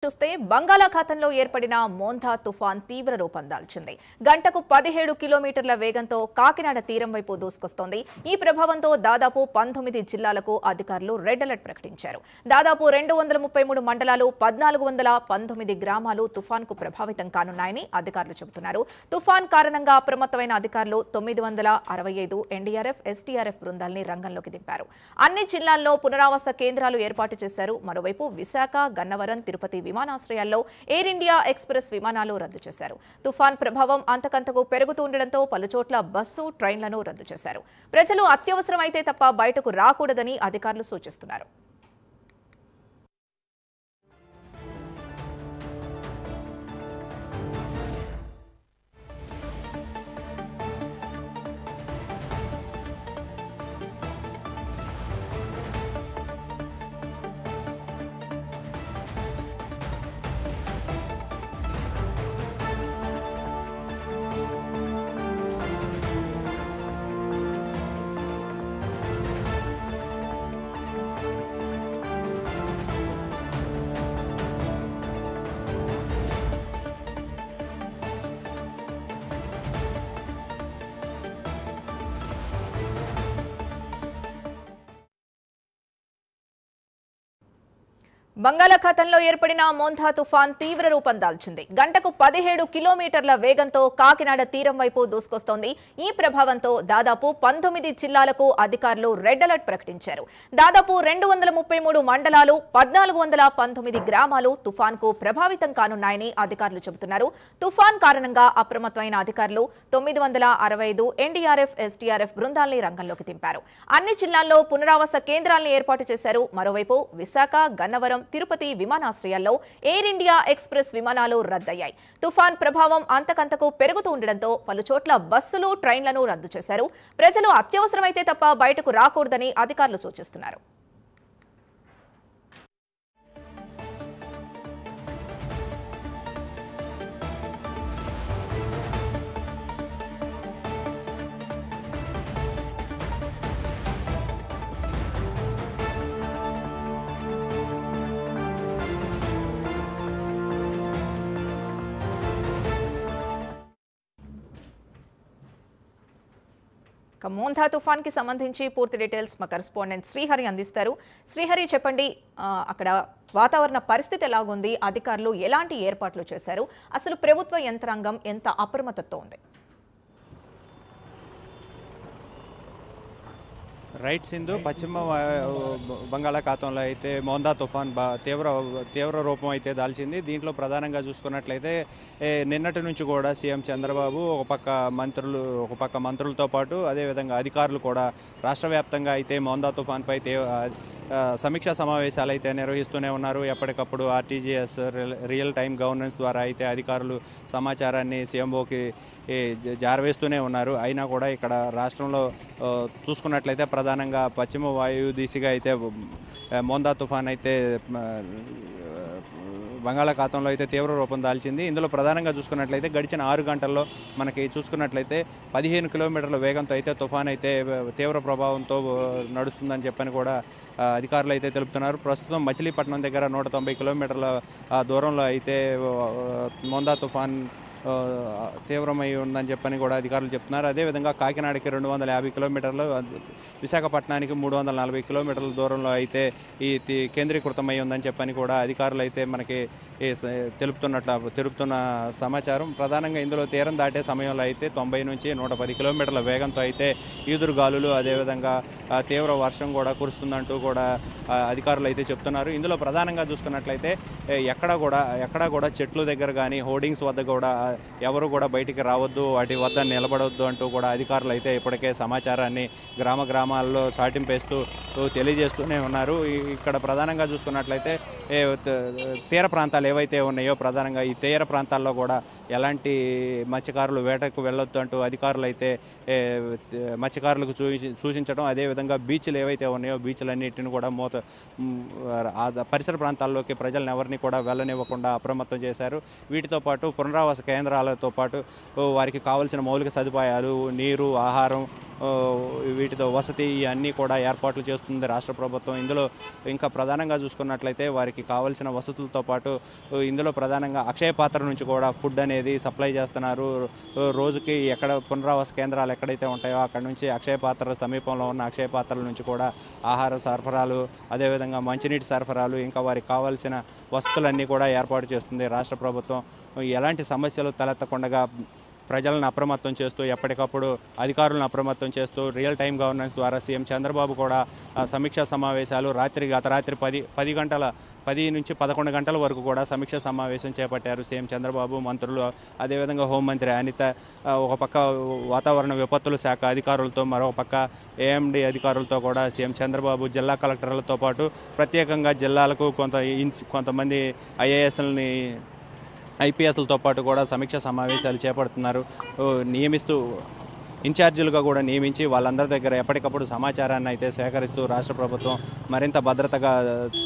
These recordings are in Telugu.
చూస్తే బంగాళాఖాతంలో ఏర్పడిన మోంథా తుఫాన్ తీవ్ర రూపం దాల్చింది. గంటకు 17 కిలోమీటర్ల వేగంతో కాకినాడ తీరం వైపు దూసుకొస్తోంది. ఈ ప్రభావంతో దాదాపు 19 జిల్లాలకు అధికారులు రెడ్ అలర్ట్ ప్రకటించారు. దాదాపు 233 మండలాలు, 1419 గ్రామాలు తుఫాన్కు ప్రభావితం కానున్నాయని అధికారులు చెబుతున్నారు. తుఫాన్ కారణంగా అప్రమత్తమైన అధికారులు 965 ఎన్డీఆర్ఎఫ్, ఎస్డీఆర్ఎఫ్ బృందాల్ని రంగంలోకి దింపారు. అన్ని జిల్లాల్లో పునరావాస కేంద్రాలు ఏర్పాటు చేశారు. మరోవైపు విశాఖ, గన్నవరం, తిరుపతి విమానాశ్రయాల్లో ఎయిర్ ఇండియా ఎక్స్ప్రెస్ విమానాలు రద్దు చేశారు. తుఫాన్ ప్రభావం అంతకంతకు పెరుగుతూ ఉండడంతో పలుచోట్ల బస్సు, ట్రైన్లను రద్దు చేశారు. ప్రజలు అత్యవసరమైతే తప్ప బయటకు రాకూడదని అధికారులు సూచిస్తున్నారు. బంగాళాఖాతంలో ఏర్పడిన మోంథా తుఫాన్ తీవ్ర రూపం దాల్చింది. గంటకు 17 కిలోమీటర్ల వేగంతో కాకినాడ తీరం వైపు దూసుకొస్తోంది. ఈ ప్రభావంతో దాదాపు 19 జిల్లాలకు అధికారులు రెడ్ అలర్ట్ ప్రకటించారు. దాదాపు 233 మండలాలు, 1419 గ్రామాలు తుఫాన్కు ప్రభావితం కానున్నాయని అధికారులు చెబుతున్నారు. తుఫాన్ కారణంగా అప్రమత్తమైన అధికారులు 965 ఎన్డీఆర్ఎఫ్, ఎస్డీఆర్ఎఫ్ బృందాల్ని రంగంలోకి దింపారు. అన్ని జిల్లాల్లో పునరావాస కేంద్రాలను ఏర్పాటు చేశారు. మరోవైపు విశాఖ, గన్నవరం, తిరుపతి విమానాశ్రయాల్లో ఎయిర్ ఇండియా ఎక్స్ప్రెస్ విమానాలు రద్దయ్యాయి. తుఫాన్ ప్రభావం అంతకంతకు పెరుగుతూ ఉండడంతో పలుచోట్ల బస్సులు, ట్రైన్లను రద్దు చేశారు. ప్రజలు అత్యవసరమైతే తప్ప బయటకు రాకూడదని అధికారులు సూచిస్తున్నారు. మోంథా తుఫాన్ కి సంబంధించి పూర్తి డీటెయిల్స్ మా కరెస్పాండెంట్ శ్రీహరి అందిస్తారు. శ్రీహరి, చెప్పండి, అక్కడ వాతావరణ పరిస్థితి ఎలాగుంది? అధికారులు ఎలాంటి ఏర్పాట్లు చేశారు? అసలు ప్రభుత్వ యంత్రాంగం ఎంత అప్రమత్తతో ఉంది? రైట్ సింధు, పశ్చిమ బంగాళాఖాతంలో అయితే మోంథా తుఫాన్ తీవ్ర రూపం అయితే దాల్చింది. దీంట్లో ప్రధానంగా చూసుకున్నట్లయితే నిన్నటి నుంచి కూడా సీఎం చంద్రబాబు ఒక పక్క మంత్రులతో పాటు అదేవిధంగా అధికారులు కూడా రాష్ట్ర వ్యాప్తంగా అయితే మోంథా తుఫాన్పై సమీక్షా సమావేశాలు అయితే నిర్వహిస్తూనే ఉన్నారు. ఎప్పటికప్పుడు ఆర్టీజీఎస్, రియల్ టైం గవర్నెన్స్ ద్వారా అయితే అధికారులు సమాచారాన్ని సీఎంఓకి జారవేస్తూనే ఉన్నారు. అయినా కూడా ఇక్కడ రాష్ట్రంలో చూసుకున్నట్లయితే ప్రధానంగా పశ్చిమ వాయు దిశగా అయితే మోంథా తుఫాన్ అయితే బంగాళాఖాతంలో అయితే తీవ్ర రూపం దాల్చింది. ఇందులో ప్రధానంగా చూసుకున్నట్లయితే గడిచిన 6 గంటల్లో మనకి చూసుకున్నట్లయితే 15 కిలోమీటర్ల వేగంతో అయితే తుఫాన్ అయితే తీవ్ర ప్రభావంతో నడుస్తుందని చెప్పని కూడా అధికారులు అయితే తెలుపుతున్నారు. ప్రస్తుతం మచిలీపట్నం దగ్గర 190 కిలోమీటర్ల దూరంలో అయితే మోంథా తుఫాన్ తీవ్రమై ఉందని చెప్పని కూడా అధికారులు చెప్తున్నారు. అదేవిధంగా కాకినాడకి 250 కిలోమీటర్లు, విశాఖపట్నానికి 340 కిలోమీటర్ల దూరంలో అయితే ఈ కేంద్రీకృతమై ఉందని చెప్పని కూడా అధికారులు అయితే మనకి తెలుపుతున్న సమాచారం. ప్రధానంగా ఇందులో తీరం దాటే సమయంలో అయితే 90 నుంచి 110 కిలోమీటర్ల వేగంతో అయితే ఈదురు గాలులు, అదేవిధంగా తీవ్ర వర్షం కూడా కురుస్తుందంటూ కూడా అధికారులు అయితే చెప్తున్నారు. ఇందులో ప్రధానంగా చూసుకున్నట్లయితే ఎక్కడా కూడా చెట్ల దగ్గర కానీ హోర్డింగ్స్ వద్ద కూడా ఎవరు కూడా బయటికి రావద్దు, వాటి వద్ద నిలబడవద్దు అంటూ కూడా అధికారులు అయితే ఇప్పటికే సమాచారాన్ని గ్రామాల్లో చాటింపేస్తూ తెలియజేస్తూనే ఉన్నారు. ఇక్కడ ప్రధానంగా చూసుకున్నట్లయితే తీర ప్రాంతాలు ఏవైతే ఉన్నాయో ప్రధానంగా ఈ తీర ప్రాంతాల్లో కూడా ఎలాంటి మత్స్యకారులు వేటకు వెళ్ళొద్దు అంటూ అధికారులు అయితే మత్స్యకారులకు సూచించడం, అదేవిధంగా బీచ్లు ఏవైతే ఉన్నాయో బీచ్లన్నింటిని కూడా పరిసర ప్రాంతాల్లోకి ప్రజలను ఎవరిని కూడా వెళ్ళనివ్వకుండా అప్రమత్తం చేశారు. వీటితో పాటు పునరావాస కేంద్రాలతో పాటు వారికి కావాల్సిన మౌలిక సదుపాయాలు, నీరు, ఆహారం, వీటితో వసతి అన్నీ కూడా ఏర్పాట్లు చేస్తుంది రాష్ట్ర ప్రభుత్వం. ఇందులో ఇంకా ప్రధానంగా చూసుకున్నట్లయితే వారికి కావాల్సిన వసతులతో పాటు ఇందులో ప్రధానంగా అక్షయ పాత్ర నుంచి కూడా ఫుడ్ అనేది సప్లై చేస్తున్నారు. రోజుకి ఎక్కడ పునరావాస కేంద్రాలు ఎక్కడైతే ఉంటాయో అక్కడ నుంచి అక్షయ పాత్ర సమీపంలో ఉన్న అక్షయ పాత్రల నుంచి కూడా ఆహార సరఫరాలు, అదేవిధంగా మంచినీటి సరఫరాలు, ఇంకా వారికి కావాల్సిన వసతులన్నీ కూడా ఏర్పాటు చేస్తుంది రాష్ట్ర ప్రభుత్వం. ఎలాంటి సమస్యలు తలెత్తకుండా ప్రజలను అప్రమత్తం చేస్తూ, ఎప్పటికప్పుడు అధికారులను అప్రమత్తం చేస్తూ రియల్ టైం గవర్నెన్స్ ద్వారా సీఎం చంద్రబాబు కూడా సమీక్షా సమావేశాలు గత రాత్రి 10 నుంచి 11 గంటల వరకు కూడా సమీక్షా సమావేశం చేపట్టారు సీఎం చంద్రబాబు, మంత్రులు, అదేవిధంగా హోంమంత్రి అనిత. ఒక పక్క వాతావరణ విపత్తుల శాఖ అధికారులతో, మరొక పక్క ఏఎండి అధికారులతో కూడా సీఎం చంద్రబాబు జిల్లా కలెక్టర్లతో పాటు ప్రత్యేకంగా జిల్లాలకు కొంతమంది ఐఏఎస్లని, ఐపీఎస్లతో పాటు కూడా సమీక్ష సమావేశాలు చేపడుతున్నారు. నియమిస్తూ ఇన్ఛార్జీలుగా కూడా నియమించి వాళ్ళందరి దగ్గర ఎప్పటికప్పుడు సమాచారాన్ని అయితే సేకరిస్తూ రాష్ట్ర ప్రభుత్వం మరింత భద్రతగా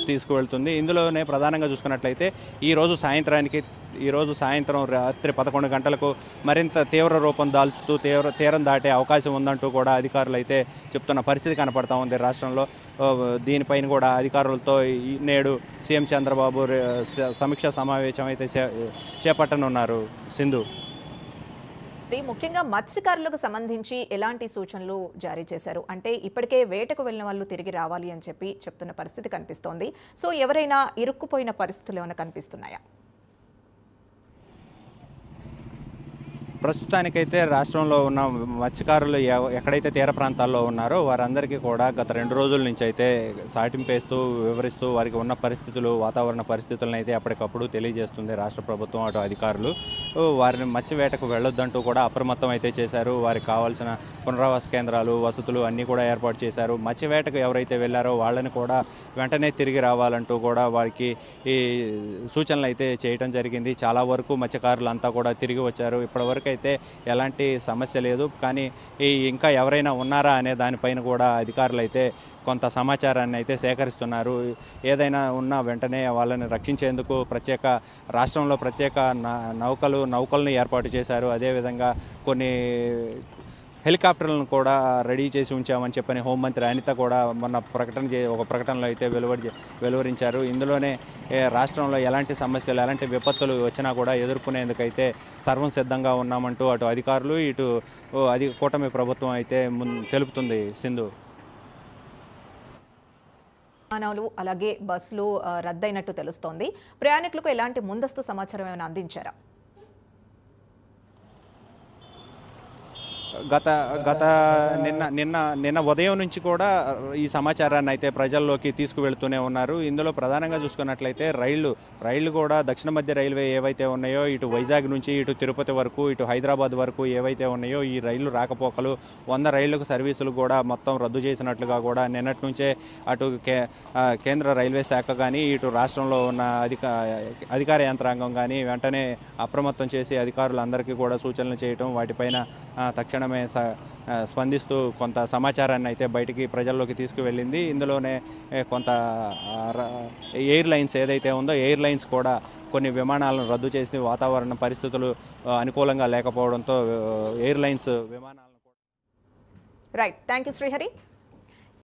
తీసుకువెళ్తుంది. ఇందులోనే ప్రధానంగా చూసుకున్నట్లయితే ఈరోజు సాయంత్రం రాత్రి 11 గంటలకు మరింత తీవ్ర రూపం దాల్చుతూ తీరం దాటే అవకాశం ఉందంటూ కూడా అధికారులు అయితే చెప్తున్న పరిస్థితి కనపడతా ఉంది రాష్ట్రంలో. దీనిపైన కూడా అధికారులతో నేడు సీఎం చంద్రబాబు సమీక్షా సమావేశం అయితే చేపట్టనున్నారు. సింధు, ముఖ్యంగా మత్స్యకారులకు సంబంధించి ఎలాంటి సూచనలు జారీ చేశారు? అంటే ఇప్పటికే వేటకు వెళ్ళిన వాళ్ళు తిరిగి రావాలి అని చెప్పి చెప్తున్న పరిస్థితి కనిపిస్తోంది. సో ఎవరైనా ఇరుక్కుపోయిన పరిస్థితులు ఏమైనా కనిపిస్తున్నాయా? ప్రస్తుతానికైతే రాష్ట్రంలో ఉన్న మత్స్యకారులు ఎక్కడైతే తీర ప్రాంతాల్లో ఉన్నారో వారందరికీ కూడా గత 2 రోజుల నుంచి అయితే సాటింపేస్తూ వివరిస్తూ వారికి ఉన్న పరిస్థితులు, వాతావరణ పరిస్థితులను అయితే అప్పటికప్పుడు తెలియజేస్తుంది రాష్ట్ర ప్రభుత్వం. అటు అధికారులు వారిని మత్స్యవేటకు వెళ్ళొద్దంటూ కూడా అప్రమత్తం అయితే చేశారు. వారికి కావాల్సిన పునరావాస కేంద్రాలు, వసతులు అన్నీ కూడా ఏర్పాటు చేశారు. మత్స్యవేటకు ఎవరైతే వెళ్ళారో వాళ్ళని కూడా వెంటనే తిరిగి రావాలంటూ కూడా వారికి ఈ సూచనలు అయితే చేయడం జరిగింది. చాలా వరకు మత్స్యకారులంతా కూడా తిరిగి వచ్చారు. ఇప్పటివరకు అయితే ఎలాంటి సమస్య లేదు. కానీ ఇంకా ఎవరైనా ఉన్నారా అనే దానిపైన కూడా అధికారులు అయితే కొంత సమాచారాన్ని అయితే సేకరిస్తున్నారు. ఏదైనా ఉన్నా వెంటనే వాళ్ళని రక్షించేందుకు రాష్ట్రంలో ప్రత్యేక నౌకలను ఏర్పాటు చేశారు. అదేవిధంగా కొన్ని హెలికాప్టర్లను కూడా రెడీ చేసి ఉంచామని చెప్పని హోంమంత్రి అనిత కూడా మొన్న ఒక ప్రకటనలో అయితే వెలువరించారు. ఇందులోనే రాష్ట్రంలో ఎలాంటి సమస్యలు, ఎలాంటి విపత్తులు వచ్చినా కూడా ఎదుర్కొనేందుకైతే సర్వం సిద్ధంగా ఉన్నామంటూ అటు అధికారులు, ఇటు కూటమి ప్రభుత్వం అయితే తెలుపుతుంది. సింధు, విమానాలు అలాగే బస్సులు రద్దయినట్టు తెలుస్తోంది. ప్రయాణికులకు ఎలాంటి ముందస్తు సమాచారం ఏమైనా అందించారా? నిన్న ఉదయం నుంచి కూడా ఈ సమాచారాన్ని అయితే ప్రజల్లోకి తీసుకువెళ్తూనే ఉన్నారు. ఇందులో ప్రధానంగా చూసుకున్నట్లయితే రైళ్లు కూడా దక్షిణ మధ్య రైల్వే ఏవైతే ఉన్నాయో, ఇటు వైజాగ్ నుంచి ఇటు తిరుపతి వరకు, ఇటు హైదరాబాద్ వరకు ఏవైతే ఉన్నాయో ఈ రైళ్లు రాకపోకలు 100 రైళ్లకు సర్వీసులు కూడా మొత్తం రద్దు చేసినట్లుగా కూడా నిన్నటి నుంచే అటు కేంద్ర రైల్వే శాఖ కానీ, ఇటు రాష్ట్రంలో ఉన్న అధికార యంత్రాంగం కానీ వెంటనే అప్రమత్తం చేసి అధికారులందరికీ కూడా సూచనలు చేయటం, వాటిపైన తక్షణమే స్పందిస్తూ కొంత సమాచారాన్ని అయితే బయటికి ప్రజల్లోకి తీసుకువెళ్ళింది. ఇందులోనే కొంత ఎయిర్లైన్స్ ఏదైతే ఉందో ఎయిర్లైన్స్ కూడా కొన్ని విమానాలను రద్దు చేసి వాతావరణ పరిస్థితులు అనుకూలంగా లేకపోవడంతో ఎయిర్లైన్స్ విమానాలను. Right, thank you Srihari.